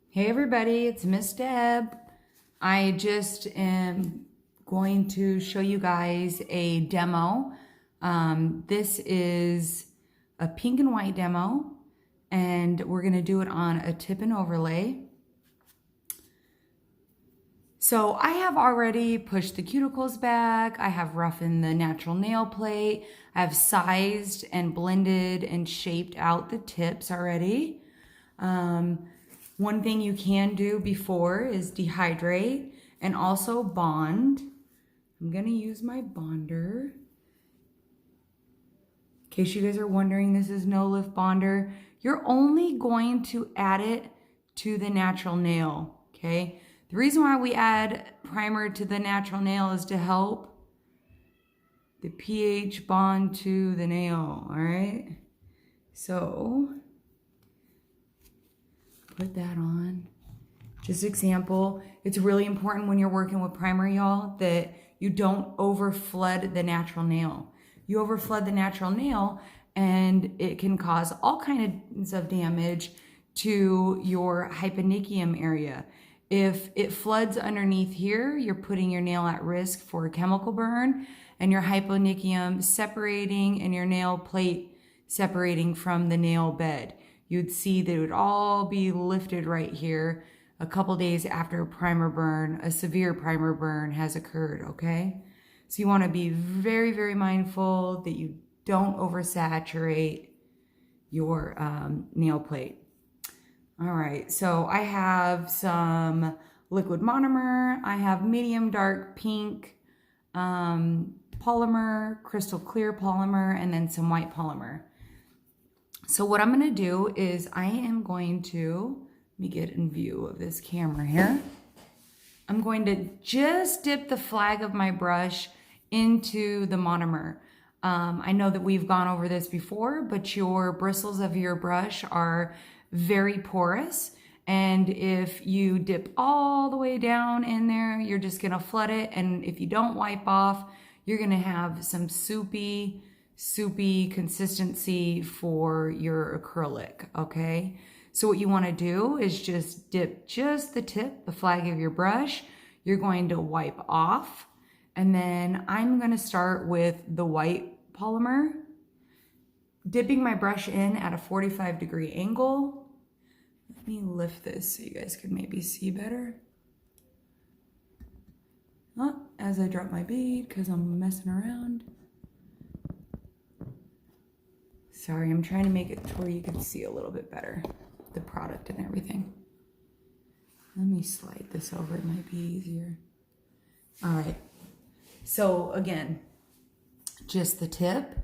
Hey everybody, it's Miss Deb. I just am going to show you guys a demo. This is a pink and white demo, and we're going to do it on a tip and overlay. So I have already pushed the cuticles back. I have roughened the natural nail plate. I've sized and blended and shaped out the tips already. One thing you can do before is dehydrate and also bond. I'm gonna use my bonder. In case you guys are wondering, this is no lift bonder. You're only going to add it to the natural nail, okay? The reason why we add primer to the natural nail is to help the pH bond to the nail, all right? So, put that on. Just example, it's really important when you're working with primer, y'all, that you don't over flood the natural nail. You over flood the natural nail and it can cause all kinds of damage to your hyponychium area. If it floods underneath here, you're putting your nail at risk for a chemical burn and your hyponychium separating and your nail plate separating from the nail bed. You'd see that it would all be lifted right here a couple days after a primer burn, a severe primer burn has occurred, okay? So you want to be very, very mindful that you don't oversaturate your nail plate. All right, so I have some liquid monomer. I have medium dark pink polymer, crystal clear polymer, and then some white polymer. So what I'm going to do is I am going to, let me get in view of this camera here. I'm going to just dip the flag of my brush into the monomer. I know that we've gone over this before, but your bristles of your brush are very porous. And if you dip all the way down in there, you're just gonna flood it. And if you don't wipe off, you're gonna have some soupy consistency for your acrylic, okay? So what you wanna do is just dip just the tip, the flag of your brush. You're going to wipe off. And then I'm gonna start with the white polymer, dipping my brush in at a 45-degree angle. Let me lift this so you guys can maybe see better. As I drop my bead, because I'm messing around. Sorry, I'm trying to make it to where you can see a little bit better the product and everything. Let me slide this over, it might be easier. All right, so again, just the tip,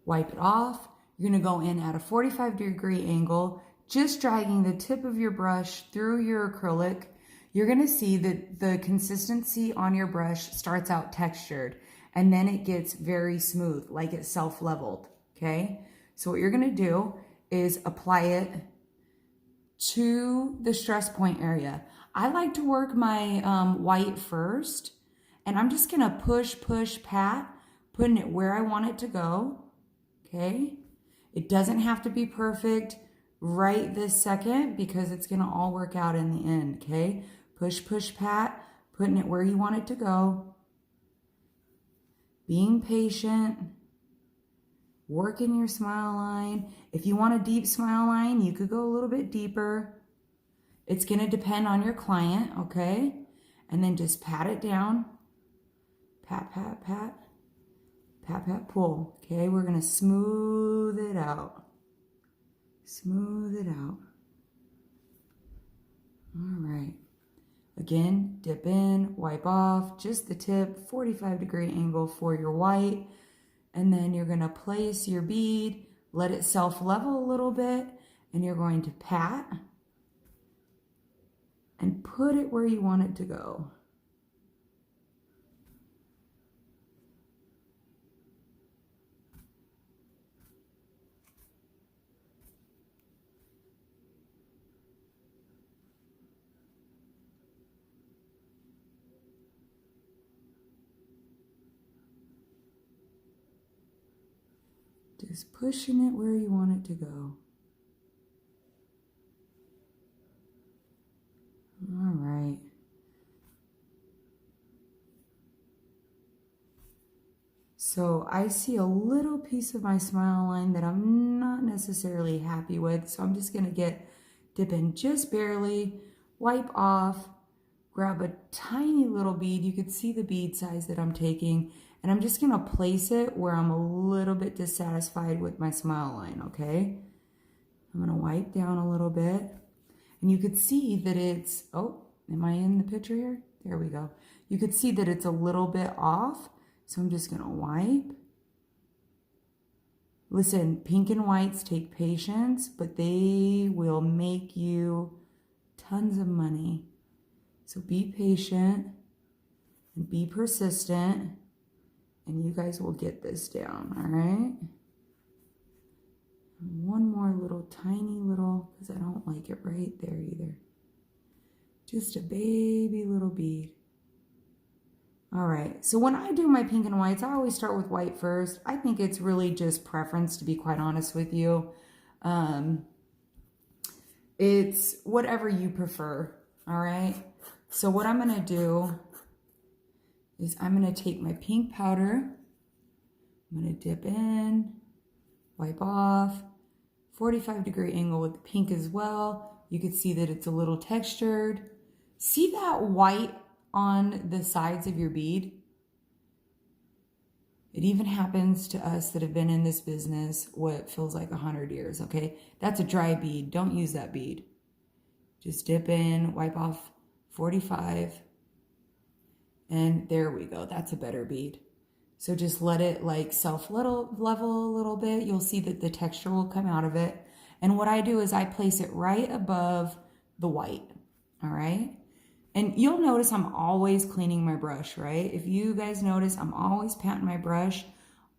wipe it off. You're gonna go in at a 45-degree angle, just dragging the tip of your brush through your acrylic. You're gonna see that the consistency on your brush starts out textured and then it gets very smooth, like it's self-leveled, okay? So what you're gonna do is apply it to the stress point area. I like to work my white first, and I'm just gonna push, pat, putting it where I want it to go, okay? It doesn't have to be perfect right this second because it's gonna all work out in the end, okay? Push, pat, putting it where you want it to go. Being patient, working your smile line. If you want a deep smile line, you could go a little bit deeper. It's gonna depend on your client, okay? And then just pat it down. Pat, pull. Okay, we're gonna smooth it out. Smooth it out. All right. Again, dip in, wipe off, just the tip, 45-degree angle for your white. And then you're gonna place your bead, let it self-level a little bit, and you're going to pat and put it where you want it to go. Just pushing it where you want it to go. So I see a little piece of my smile line that I'm not necessarily happy with. So I'm just gonna dip in just barely, wipe off, grab a tiny little bead. You could see the bead size that I'm taking, and I'm just gonna place it where I'm a little bit dissatisfied with my smile line, okay? I'm gonna wipe down a little bit, and you could see that it's, oh, am I in the picture here? There we go. You could see that it's a little bit off, so I'm just gonna wipe. Listen, pink and whites take patience, but they will make you tons of money. So be patient and be persistent, and you guys will get this down, all right? And one more little tiny little, because I don't like it right there either. Just a baby little bead. All right, so when I do my pink and whites, I always start with white first. I think it's really just preference, to be quite honest with you. It's whatever you prefer, all right? So what I'm gonna do is I'm gonna take my pink powder, I'm gonna dip in, wipe off, 45-degree angle with the pink as well. You can see that it's a little textured. See that white on the sides of your bead? It even happens to us that have been in this business what feels like 100 years, okay? That's a dry bead. Don't use that bead. Just dip in, wipe off 45, and there we go. That's a better bead. So just let it like self-level a little bit. You'll see that the texture will come out of it. And what I do is I place it right above the white, all right? And you'll notice I'm always cleaning my brush, right? If you guys notice, I'm always patting my brush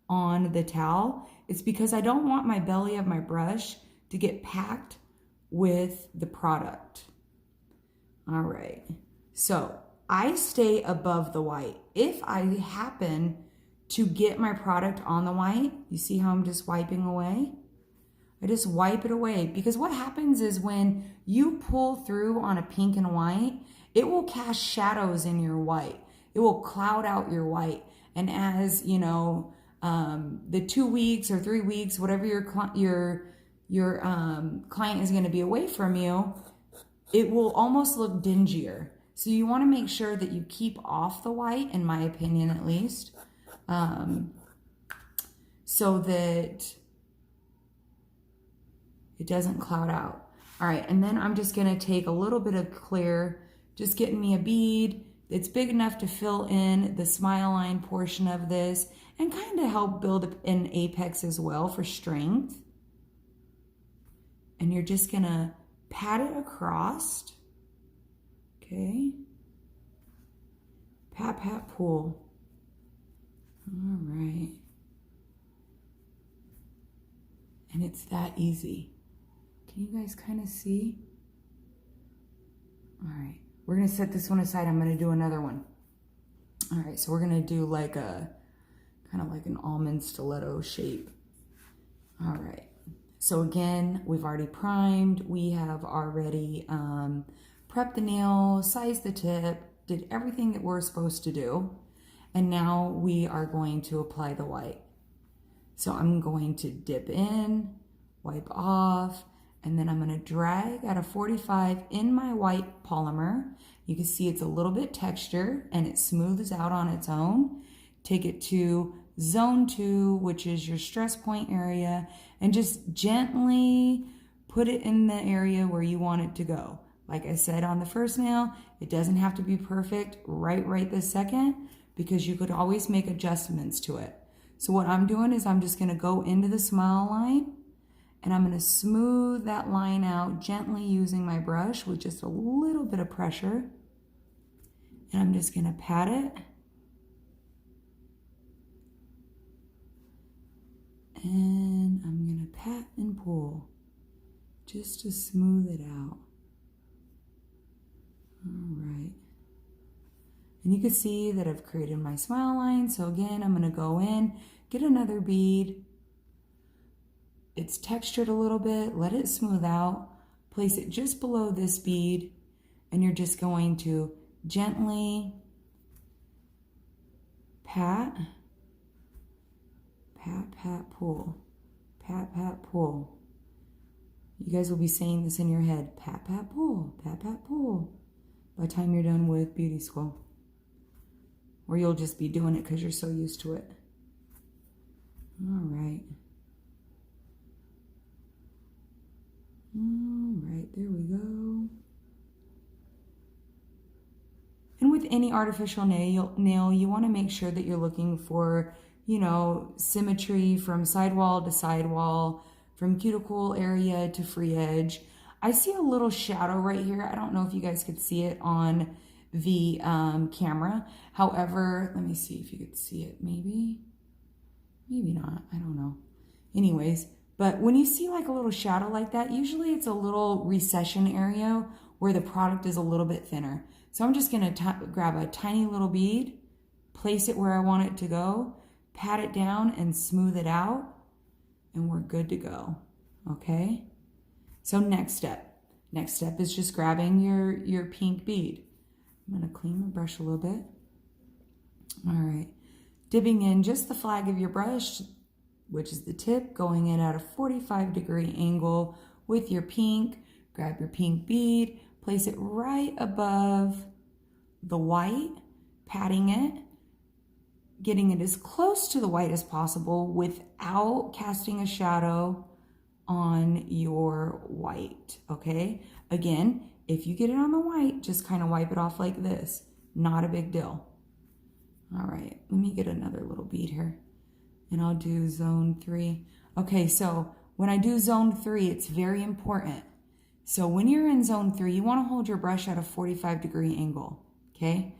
on the towel. It's because I don't want my belly of my brush to get packed with the product. All right, so I stay above the white. If I happen to get my product on the white, you see how I'm just wiping away? I just wipe it away, because what happens is when you pull through on a pink and white, it will cast shadows in your white. It will cloud out your white. And as you know, the 2 weeks or 3 weeks, whatever your client is going to be away from you, it will almost look dingier. So you want to make sure that you keep off the white, in my opinion at least, so that it doesn't cloud out. All right, and then I'm just going to take a little bit of clear, just getting me a bead that's big enough to fill in the smile line portion of this and kind of help build an apex as well for strength. And you're just going to pat it across. Okay. Pat, pat, pull. All right. And it's that easy. Can you guys kind of see? All right. We're going to set this one aside. I'm going to do another one. All right. So we're going to do like a kind of like an almond stiletto shape. All right. So again, we've already primed. We have already prepped the nail, sized the tip, did everything that we're supposed to do. And now we are going to apply the white. So I'm going to dip in, wipe off, and then I'm going to drag at a 45 in my white polymer. You can see it's a little bit textured and it smooths out on its own. Take it to zone 2, which is your stress point area, and just gently put it in the area where you want it to go. Like I said on the first nail, it doesn't have to be perfect right this second, because you could always make adjustments to it. So what I'm doing is I'm just going to go into the smile line and I'm going to smooth that line out gently using my brush with just a little bit of pressure. And I'm just going to pat it. And I'm going to pat and pull just to smooth it out. All right. And you can see that I've created my smile line. So again, I'm going to go in, get another bead. It's textured a little bit. Let it smooth out. Place it just below this bead. And you're just going to gently pat Pat, pat, pull. Pat, pat, pull. You guys will be saying this in your head. Pat, pat, pull. Pat, pat, pull. By the time you're done with beauty school. Or you'll just be doing it because you're so used to it. All right. All right, there we go. And with any artificial nail, you want to make sure that you're looking for, you know, symmetry from sidewall to sidewall, from cuticle area to free edge. I see a little shadow right here. I don't know if you guys could see it on the camera. However, let me see if you could see it. Maybe not. I don't know. Anyways, but when you see like a little shadow like that, usually it's a little recession area where the product is a little bit thinner. So I'm just going to grab a tiny little bead, place it where I want it to go, pat it down and smooth it out, and we're good to go. Okay? So next step is just grabbing your pink bead. I'm going to clean my brush a little bit. All right. Dipping in just the flag of your brush, which is the tip, going in at a 45-degree angle with your pink. Grab your pink bead, place it right above the white, patting it, getting it as close to the white as possible without casting a shadow on your white, okay? Again, if you get it on the white, just kind of wipe it off like this. Not a big deal. All right, let me get another little bead here. And I'll do zone 3. Okay, so when I do zone 3, it's very important. So when you're in zone 3, you want to hold your brush at a 45-degree angle, okay?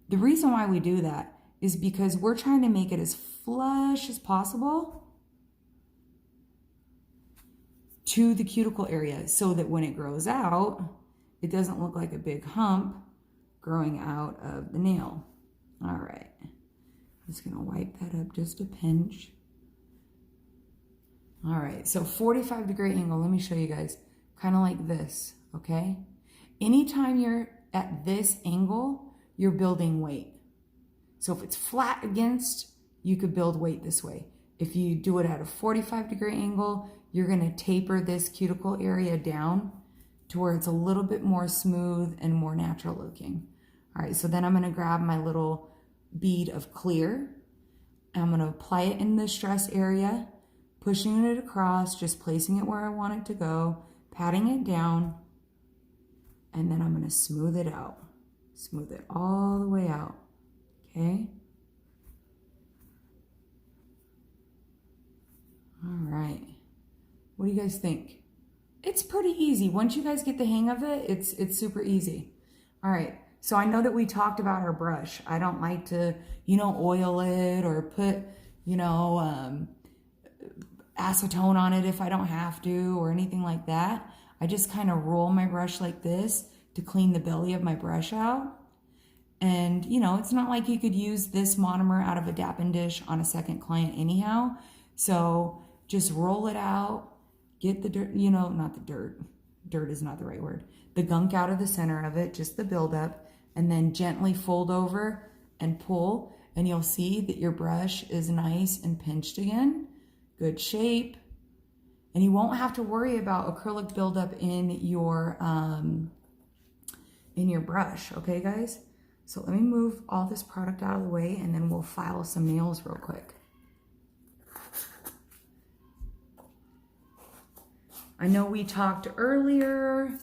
The reason why we do that is because we're trying to make it as flush as possible to the cuticle area so that when it grows out, it doesn't look like a big hump growing out of the nail. All right. Just gonna wipe that up just a pinch. All right, so 45-degree angle, let me show you guys, kind of like this, okay? Anytime you're at this angle, you're building weight. So if it's flat against, you could build weight this way. If you do it at a 45-degree angle, you're gonna taper this cuticle area down to where it's a little bit more smooth and more natural looking. All right, so then I'm gonna grab my little bead of clear. I'm going to apply it in the stress area, pushing it across, just placing it where I want it to go, patting it down, and then I'm going to smooth it out. Smooth it all the way out, okay? All right. What do you guys think? It's pretty easy. Once you guys get the hang of it, it's super easy. All right. So I know that we talked about our brush. I don't like to, oil it or put, acetone on it if I don't have to or anything like that. I just kind of roll my brush like this to clean the belly of my brush out. And, it's not like you could use this monomer out of a Dap & Dish on a second client anyhow. So just roll it out, get the dirt, not the dirt. Dirt is not the right word. The gunk out of the center of it, just the buildup. And then gently fold over and pull, and you'll see that your brush is nice and pinched again. Good shape. And you won't have to worry about acrylic buildup in your brush, okay guys? So let me move all this product out of the way and then we'll file some nails real quick. I know we talked earlier,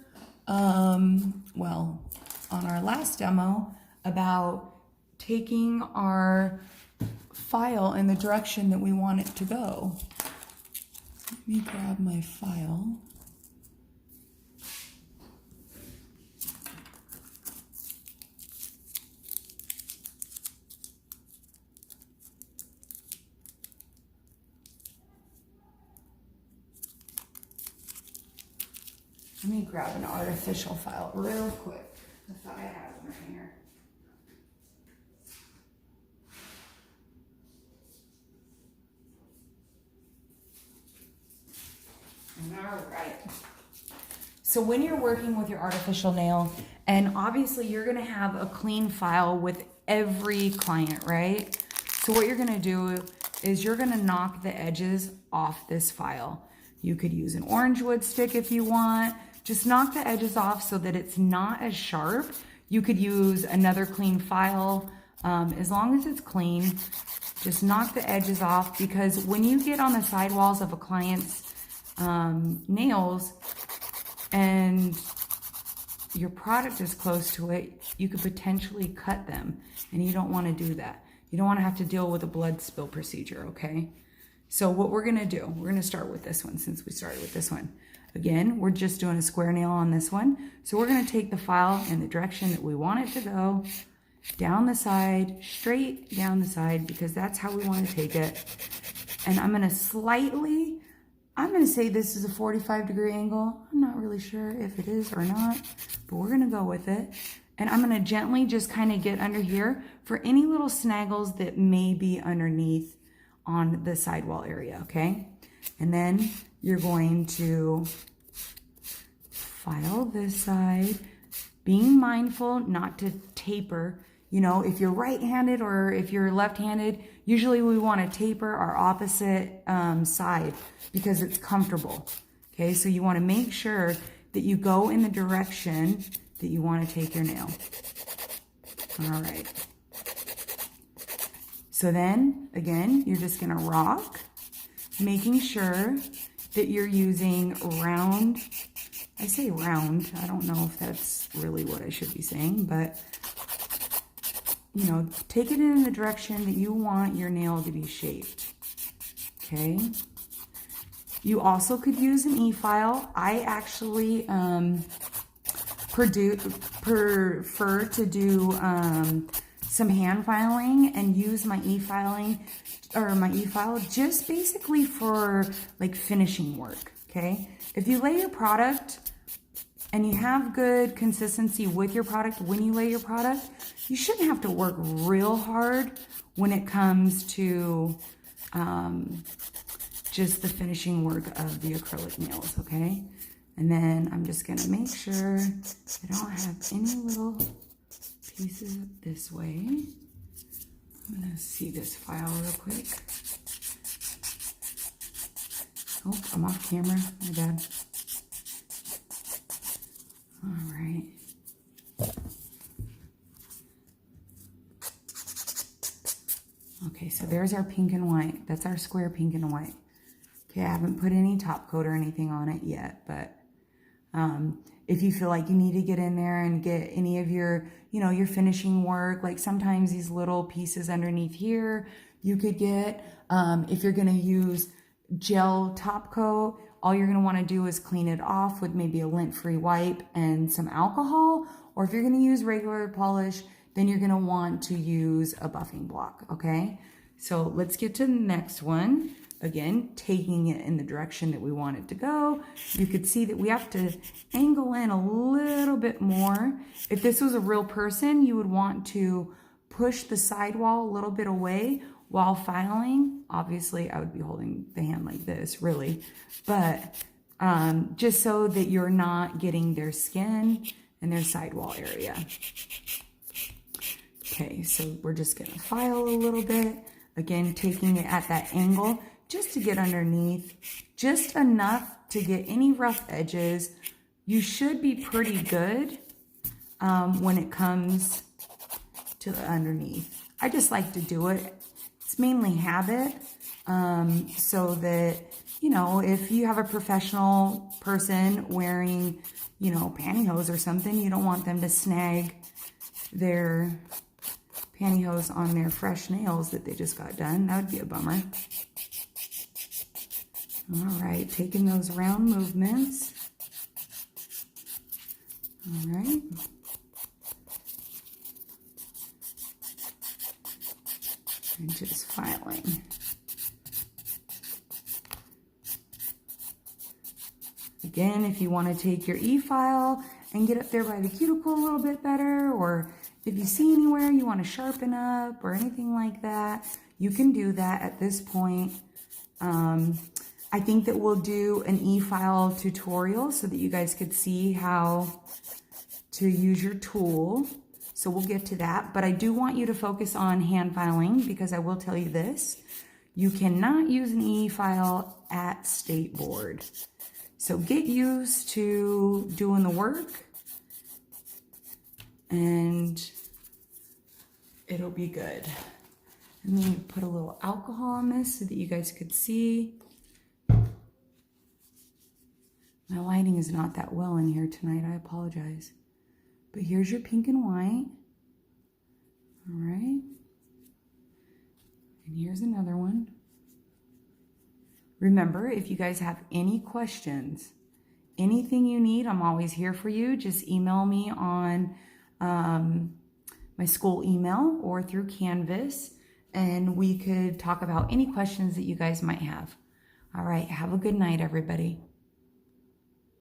on our last demo about taking our file in the direction that we want it to go. Let me grab my file. Let me grab an artificial file real quick. I thought I had one right here. All right. So when you're working with your artificial nail, and obviously you're going to have a clean file with every client, right? So what you're going to do is you're gonna knock the edges off this file. You could use an orange wood stick if you want. Just knock the edges off so that it's not as sharp. You could use another clean file. As long as it's clean, just knock the edges off, because when you get on the sidewalls of a client's nails and your product is close to it, you could potentially cut them, and you don't want to do that. You don't want to have to deal with a blood spill procedure, okay? So what we're going to do, we're going to start with this one since we started with this one. Again, we're just doing a square nail on this one. So we're going to take the file in the direction that we want it to go, down the side, straight down the side, because that's how we want to take it. And I'm going to slightly, I'm going to say this is a 45-degree angle. I'm not really sure if it is or not, but we're going to go with it. And I'm going to gently just kind of get under here for any little snaggles that may be underneath on the sidewall area, okay? And then you're going to file this side, being mindful not to taper. You know, if you're right-handed or if you're left-handed, usually we want to taper our opposite side because it's comfortable, okay? So you want to make sure that you go in the direction that you want to take your nail. All right. So then, again, you're just going to rock, making sure that you're using round. I say round. I don't know if that's really what I should be saying, but, you know, take it in the direction that you want your nail to be shaped, okay? You also could use an e-file. I actually prefer to do some hand filing and use my e-file just basically for like finishing work, okay? If you lay your product and you have good consistency with your product when you lay your product, you shouldn't have to work real hard when it comes to just the finishing work of the acrylic nails, okay? And then I'm just gonna make sure I don't have any little pieces this way. I'm gonna see this file real quick. Oh, I'm off camera, my bad. All right. Okay, so there's our pink and white. That's our square pink and white. Okay, I haven't put any top coat or anything on it yet, but if you feel like you need to get in there and get any of your, you know, your finishing work, like sometimes these little pieces underneath here, you could get, if you're gonna use gel top coat, all you're gonna wanna do is clean it off with maybe a lint-free wipe and some alcohol, or if you're gonna use regular polish, then you're gonna want to use a buffing block, okay? So let's get to the next one. Again, taking it in the direction that we want it to go. You could see that we have to angle in a little bit more. If this was a real person, you would want to push the sidewall a little bit away while filing. Obviously, I would be holding the hand like this, really. But just so that you're not getting their skin and their sidewall area. Okay, so we're just gonna file a little bit. Again, taking it at that angle just to get underneath, just enough to get any rough edges. You should be pretty good when it comes to the underneath. I just like to do it. It's mainly habit, so that, you know, if you have a professional person wearing, you know, pantyhose or something, you don't want them to snag their pantyhose on their fresh nails that they just got done. That would be a bummer. All right, taking those round movements. All right. And just filing. Again, if you want to take your e-file and get up there by the cuticle a little bit better, or if you see anywhere you want to sharpen up or anything like that, you can do that at this point. I think that we'll do an e-file tutorial so that you guys could see how to use your tool. So we'll get to that, but I do want you to focus on hand filing, because I will tell you this. You cannot use an e-file at State Board. So get used to doing the work and it'll be good. Let me put a little alcohol on this so that you guys could see. My lighting is not that well in here tonight, I apologize. But here's your pink and white. All right. And here's another one. Remember, if you guys have any questions, anything you need, I'm always here for you. Just email me on my school email or through Canvas, and we could talk about any questions that you guys might have. All right, have a good night, everybody.